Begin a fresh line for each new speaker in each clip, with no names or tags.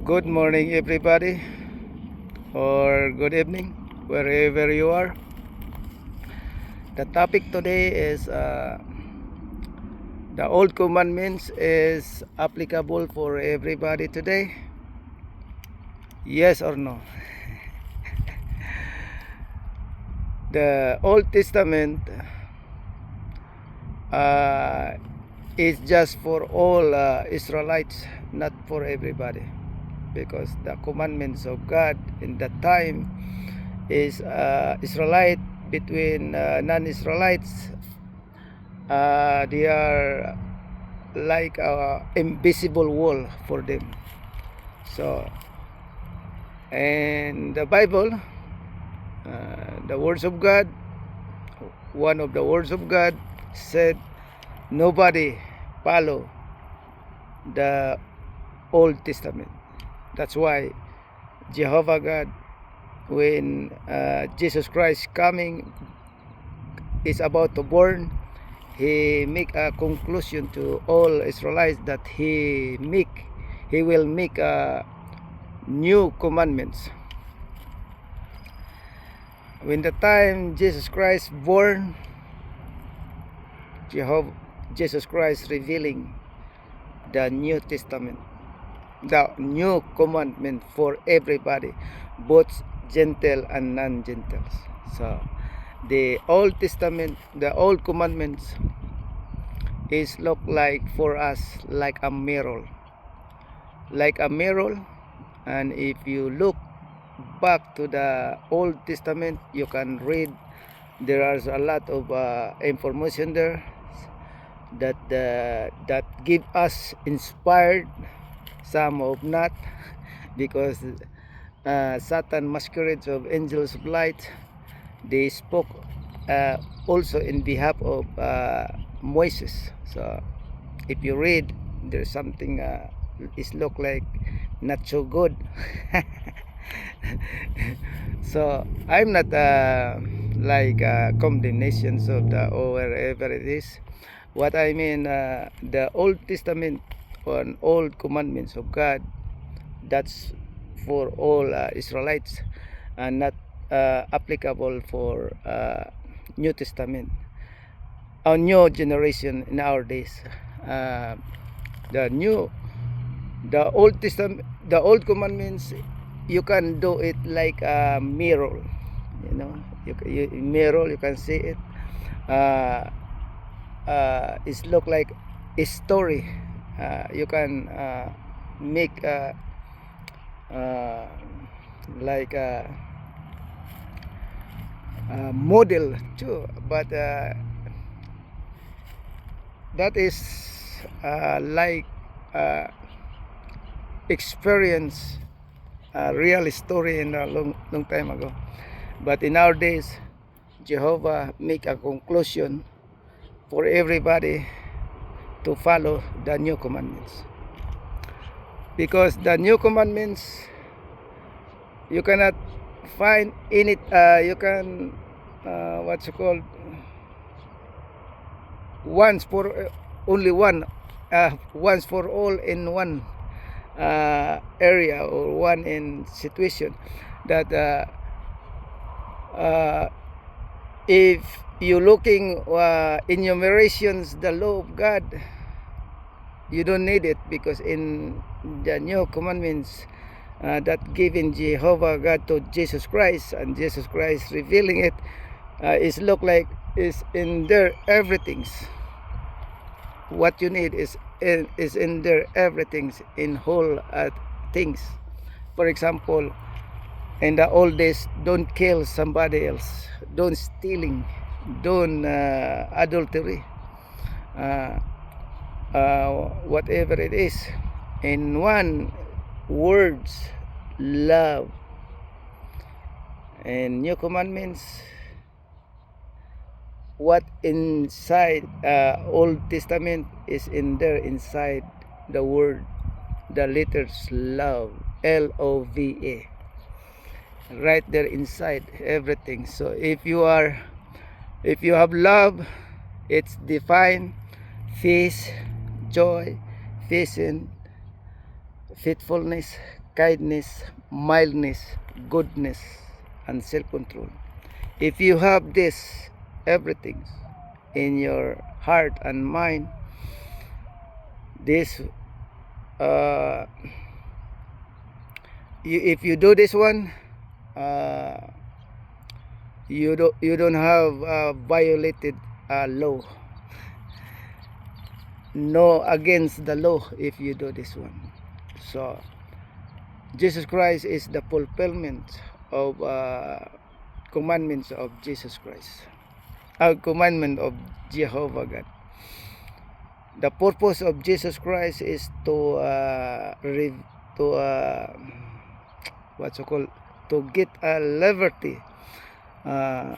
Good morning, everybody, or good evening, wherever you are. The topic today is the old commandments is applicable for everybody today. Yes or no? The Old Testament uh, is just for all Israelites, not for everybody, because the commandments of God in that time is Israelite between non-Israelites. They are like a invisible wall for them. So, and the Bible, the words of God, one of the words of God said, nobody follow the Old Testament. That's why Jehovah God, when Jesus Christ coming is about to born, he make a conclusion to all Israelites that he will make new commandments. When the time Jesus Christ born, Jesus Christ revealing the New Testament, the new commandment for everybody, both Gentile and non-Gentiles. So the Old Testament, the Old Commandments is look like for us like a mirror, and if you look back to the Old Testament, you can read there is a lot of information there that that give us inspired, some of not, because Satan masquerades of angels of light, they spoke also in behalf of Moses. So if you read, there's something is look like not so good. So I'm not like condemnations of the or wherever it is. What I mean, the Old Testament on Old Commandments of God, that's for all Israelites, and not applicable for New Testament, our new generation nowadays. Uh, the new, the Old Testament, the Old Commandments, you can do it like a mirror. You know, mirror, you can see it. It look like a story. You can make uh, like a model too, but that is like uh, experience a real story in a long time ago. But in our days, Jehovah make a conclusion for everybody to follow the new commandments, because the new commandments you cannot find in it. You can what's it called, once for only one, once for all in one area, or one in situation, that uh, if you looking enumerations the law of God, you don't need it, because in the new commandments that given Jehovah God to Jesus Christ, and Jesus Christ revealing it, is look like is in there everything's what you need is in there, everything's in whole things. For example, in the old days, don't kill somebody else, don't stealing, don't adultery, uh, whatever it is. In one words, love. And new commandments, what inside Old Testament is in there, inside the word, the letters love, Lova, right there inside everything. So if you have love, it's defined peace, joy, vision, faithfulness, kindness, mildness, goodness, and self-control. If you have this, everything in your heart and mind, this uh, if you do this one, uh, you don't have violated law. No against the law if you do this one. So Jesus Christ is the fulfillment of commandments of Jesus Christ, commandment of Jehovah God. The purpose of Jesus Christ is to what's it called, to get a liberty, uh,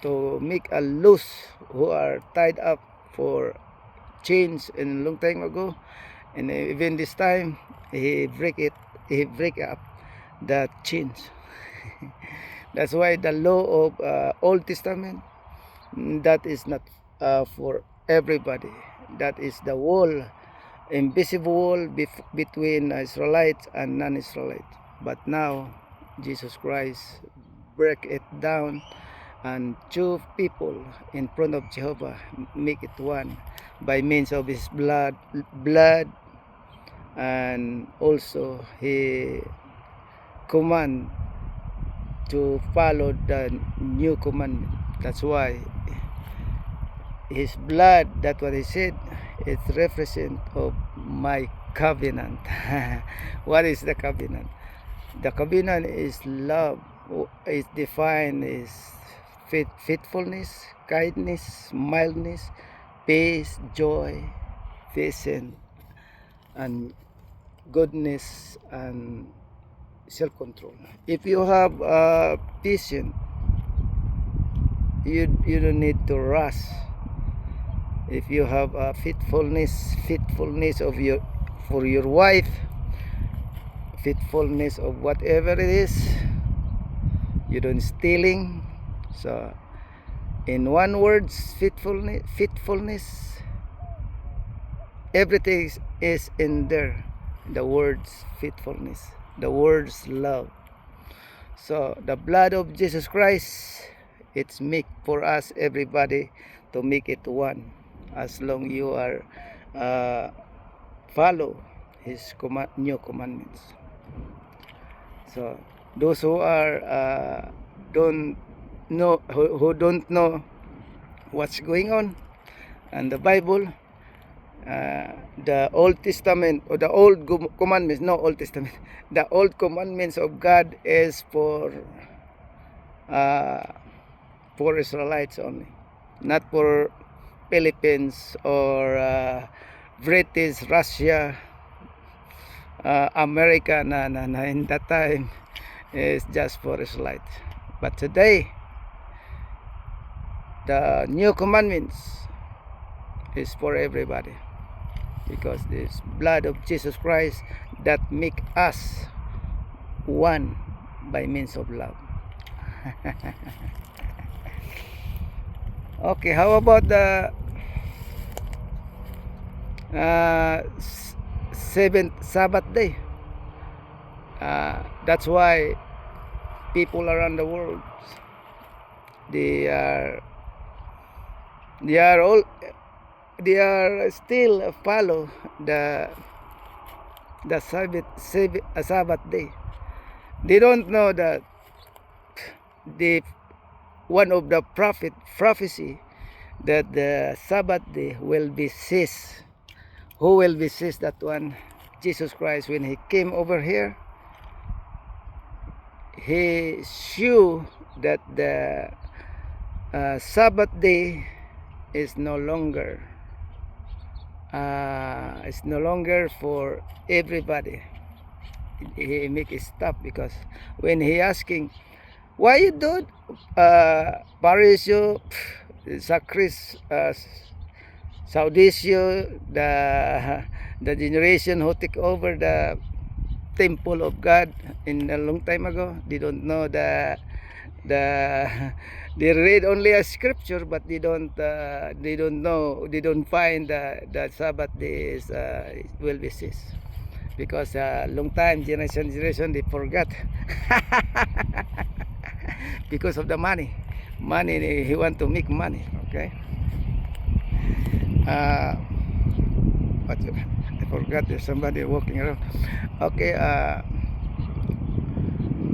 to make a loose who are tied up for chains in a long time ago, and even this time he break up the chains. That's why the law of Old Testament, that is not for everybody. That is the wall, invisible wall between Israelites and non-Israelites. But now Jesus Christ break it down, and two people in front of Jehovah make it one by means of his blood, and also he command to follow the new commandment. That's why his blood, that's what he said, it's represent of my covenant. What is the covenant? The covenant is love. Is defined as faithfulness, kindness, mildness, peace, joy, patience, and goodness, and self-control. If you have patience, you don't need to rush. If you have faithfulness of your for your wife, faithfulness of whatever it is, you don't stealing. So in one word, faithfulness, everything is in there. The words faithfulness, the words love. So the blood of Jesus Christ, it's make for us everybody to make it one, as long you are follow his new commandments. So those who are don't know, who don't know what's going on and the Bible, the Old Testament, or the Old Commandments, no Old Testament, the Old Commandments of God is for Israelites only, not for Philippines or British, Russia, America. In that time is just for Israelites. But today, the new commandments is for everybody, because this blood of Jesus Christ that make us one by means of love. Okay, how about the seventh Sabbath day? That's why people around the world, they are still follow the Sabbath day. They don't know that the one of the prophecy that the Sabbath day will be ceased. Who will be ceased? That one, Jesus Christ. When he came over here, he showed that the Sabbath day is no longer for everybody. He make it stop, because when he asking, why you do Parisio, Sacris, Saudisio, the generation who take over the temple of God in a long time ago, they don't know they read only a scripture, but they don't know, they don't find the Sabbath day is will be ceased. because long time generation they forgot because of the money he want to make money. Okay, what I forgot, there's somebody walking around. Okay,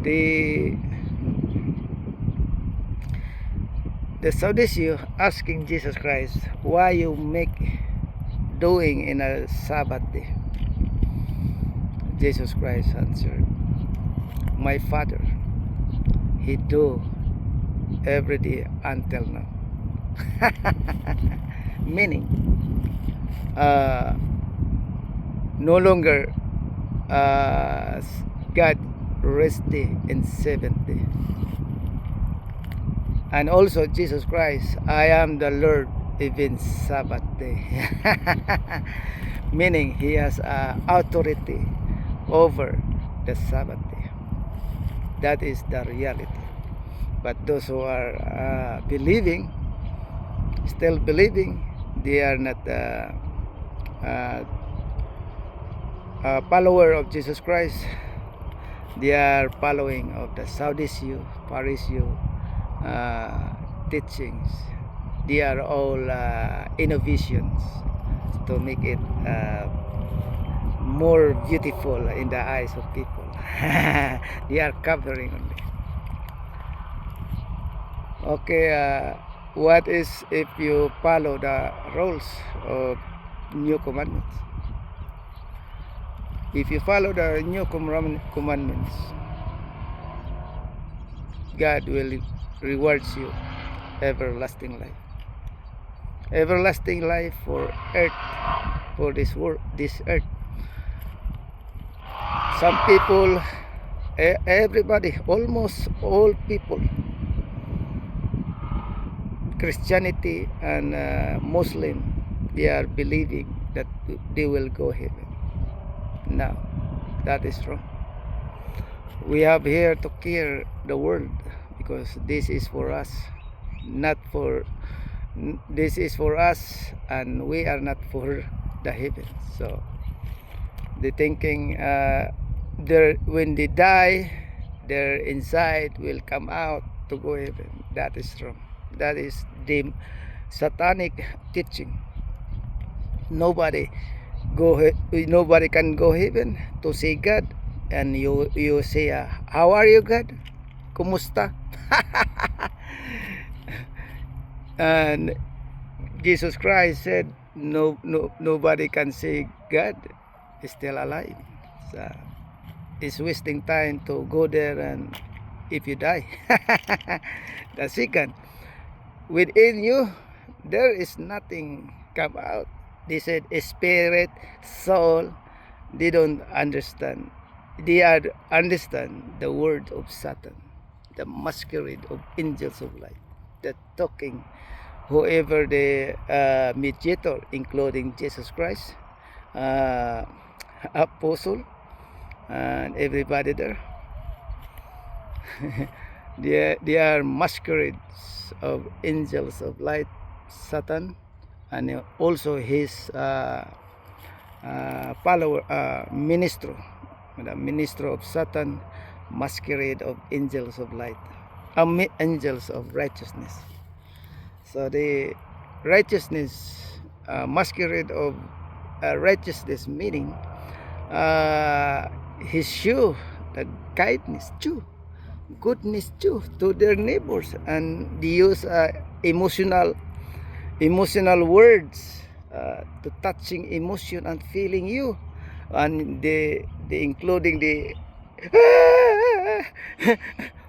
the Sadducees asking Jesus Christ, why you make doing in a Sabbath day? Jesus Christ answered, my Father, he do every day until now. Meaning, no longer God rest day in seventh day. And also Jesus Christ, I am the Lord even Sabbath day. Meaning he has authority over the Sabbath day. That is the reality. But those who are believing, still believing, they are not follower of Jesus Christ. They are following of the Sadducees, Pharisees teachings. They are all innovations to make it more beautiful in the eyes of people. They are covering only. Okay, what is if you follow the rules of new commandments? If you follow the new commandments, God will reward you everlasting life. Everlasting life for earth, for this world, this earth. Some people, everybody, almost all people, Christianity and Muslim, they are believing that they will go heaven. No, that is wrong. We have here to care the world because this is for us, not for, this is for us, and we are not for the heaven. So they thinking when they die, their inside will come out to go heaven. That is wrong. That is the satanic teaching. Nobody can go heaven to see God, and you say, how are you, God? Kumusta? And Jesus Christ said, nobody can see God is still alive. So it's wasting time to go there, and if you die. The second, within you there is nothing come out. They said spirit, soul. They don't understand. They understand the word of Satan, the masquerade of angels of light, the talking, whoever the mediator, including Jesus Christ, apostle, and everybody there. They are masquerades of angels of light, Satan, and also his follower, ministro, the ministro of Satan, masquerade of angels of light, angels of righteousness. So the righteousness, masquerade of righteousness, meaning his show the kindness too, goodness too to their neighbors, and they use emotional words to touching emotion and feeling you, and they including the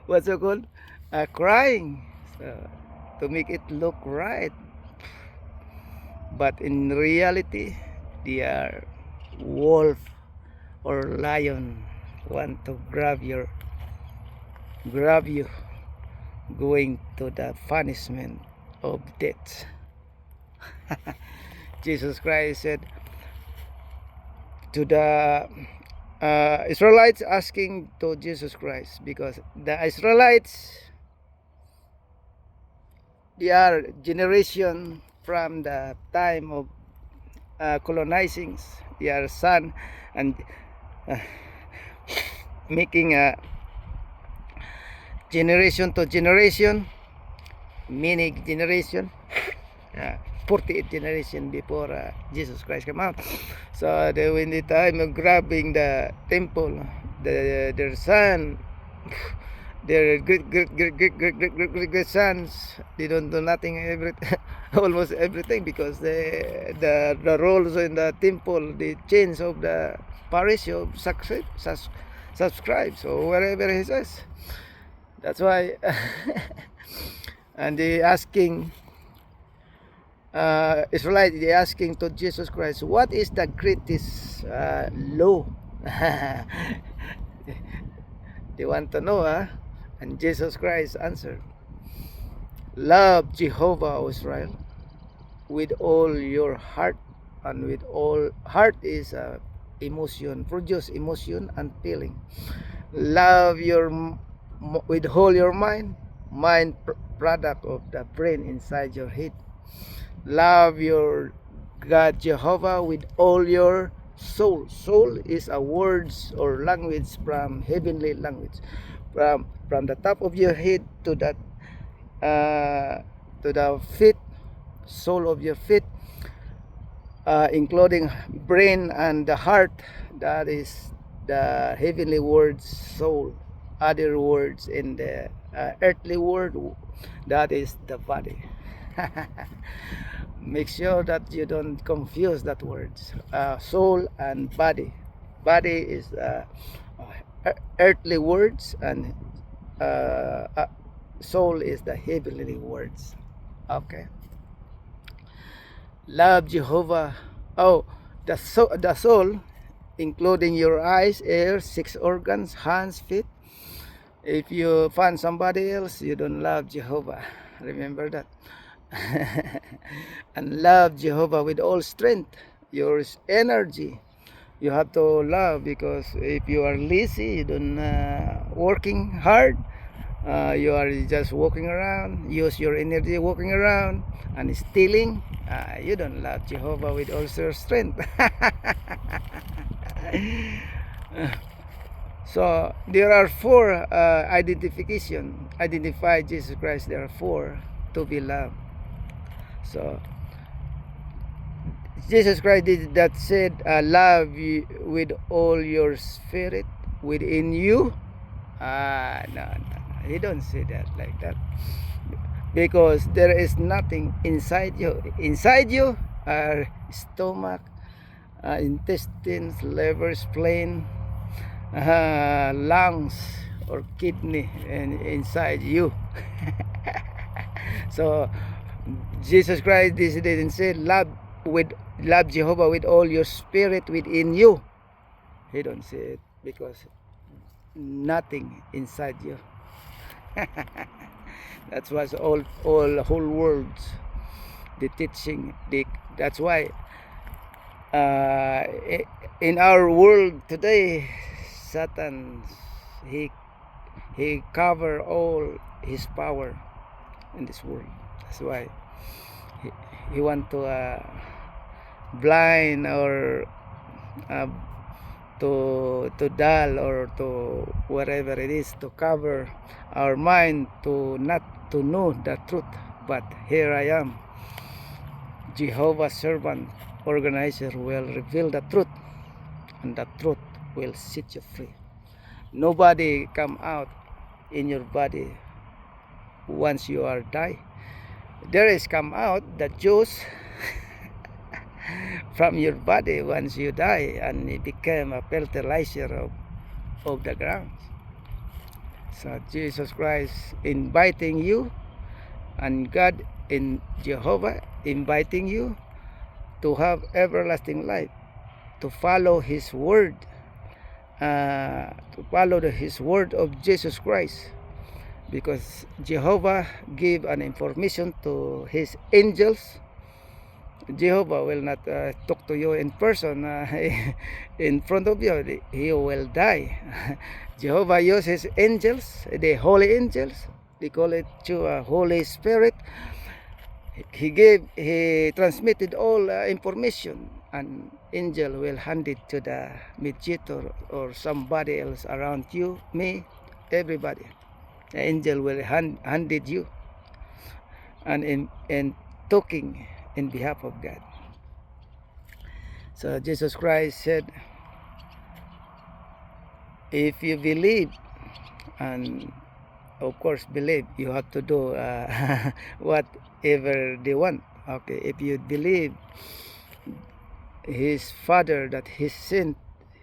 what's it called, crying, so, to make it look right, but in reality they are wolf or lion, want to grab you, going to the punishment of death. Jesus Christ said to the Israelites, asking to Jesus Christ, because the Israelites, they are generation from the time of colonizing. They are son, and making a generation to generation, many generation, 48 generation before Jesus Christ come out. So when the time of grabbing the temple, their son, their great sons, they don't do nothing, almost everything, because the roles in the temple, the chains of the parish of subscribe. So wherever he says, that's why. And they asking, Israelite, they asking to Jesus Christ, what is the greatest law? They want to know, and Jesus Christ answered, love Jehovah, O Israel, with all your heart, and with all heart is emotion, produce emotion and feeling. Love with all your mind product of the brain inside your head. Love your God Jehovah with all your soul. Soul is a words or language from heavenly language, from the top of your head to that to the feet, sole of your feet, including brain and the heart. That is the heavenly words, soul. Other words in the earthly word, that is the body. Make sure that you don't confuse that words, soul and body. Body is earthly words, and soul is the heavenly words. Okay. Love Jehovah. Oh, the soul, including your eyes, ears, 6 organs, hands, feet. If you find somebody else, you don't love Jehovah. Remember that. And love Jehovah with all strength, your energy. You have to love, because if you are lazy, you don't working hard, you are just walking around, use your energy walking around and stealing, you don't love Jehovah with all your strength. So there are 4 identify Jesus Christ. There are 4 to be loved. So Jesus Christ did that, said, love you with all your spirit within you. No, he don't say that like that, because there is nothing inside you. Inside you are stomach, intestines, liver, spleen, lungs or kidney, and inside you. So Jesus Christ didn't say love Jehovah with all your spirit within you. He don't say it, because nothing inside you. That was all whole words, the teaching. That's why in our world today, Satan, he cover all his power in this world. That's why he want to blind, or to dull, or to whatever it is, to cover our mind, to not to know the truth. But here I am, Jehovah's servant, organizer, will reveal the truth, and the truth will set you free. Nobody come out in your body once you are die. There is come out the juice from your body once you die, and it became a fertilizer of the ground. So Jesus Christ inviting you, and God in Jehovah inviting you to have everlasting life, to follow his word, to follow his word of Jesus Christ, because Jehovah gave an information to his angels. Jehovah will not talk to you in person, in front of you. He will die. Jehovah uses angels, the holy angels. They call it Holy Spirit. He transmitted all information an angel will hand it to the mediator or somebody else around you, me, everybody. The angel will hand it you, and in talking in behalf of God. So Jesus Christ said, if you believe, and of course believe, you have to do whatever they want. Okay, if you believe his Father that he sent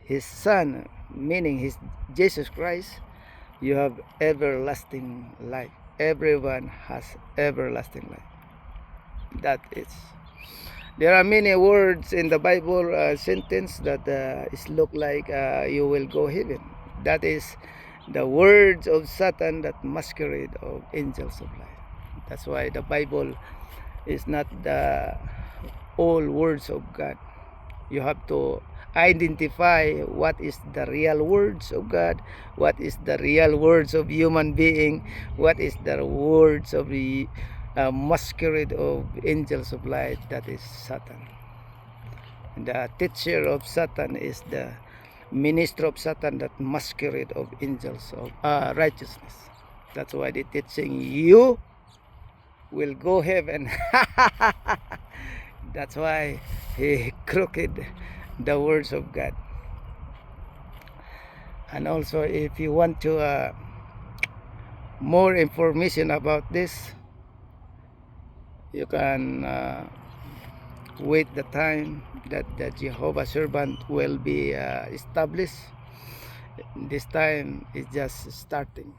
his Son, meaning his Jesus Christ, you have everlasting life. Everyone has everlasting life. That is. There are many words in the Bible sentence that is look like you will go heaven. That is the words of Satan that masquerade of angels of light. That's why the Bible is not the all words of God. You have to identify what is the real words of God, what is the real words of human being, what is the words of the masquerade of angels of light. That is Satan. The teacher of Satan is the minister of Satan that masquerade of angels of righteousness. That's why they're teaching you will go heaven. That's why he crooked the words of God. And also, if you want to more information about this, you can wait the time that the Jehovah servant will be established. This time is just starting.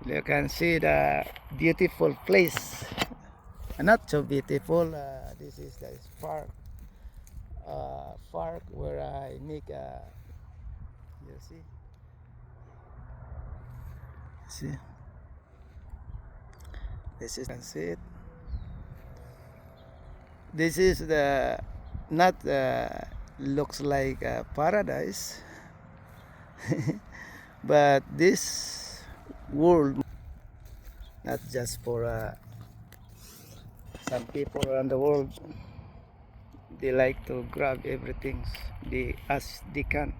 You can see the beautiful place. Not so beautiful. This is the park. Park where I make you see, this is, can see it. This is the not looks like a paradise, but this world not just for some people around the world. They like to grab everything as they can.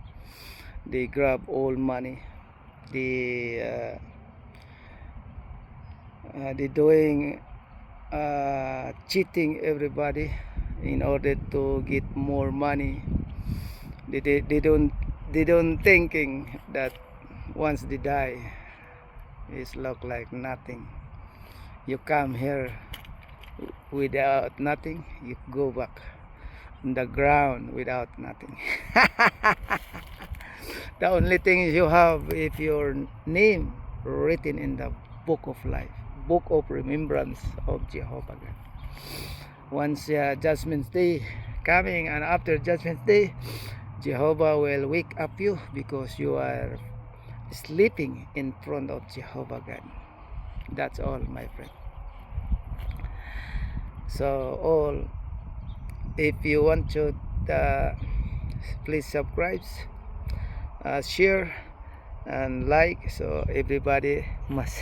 They grab all money. They doing cheating everybody in order to get more money. They don't thinking that once they die, it's look like nothing. You come here without nothing, you go back on the ground without nothing. The only thing you have is your name written in the book of life, book of remembrance of Jehovah God. Once Judgment Day coming, and after Judgment Day, Jehovah will wake up you because you are sleeping in front of Jehovah God. That's all, my friend. So all, if you want to please subscribe, share and like, so everybody must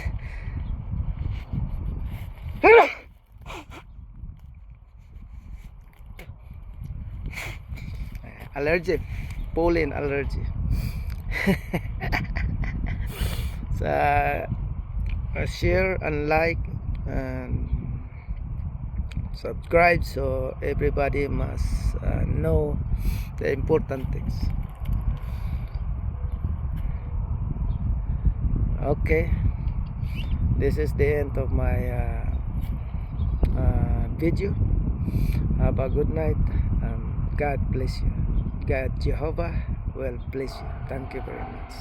allergic, pollen allergy. So share and like and subscribe, so everybody must know the important things. Okay, this is the end of my video. Have a good night, and God bless you. God Jehovah will bless you. Thank you very much.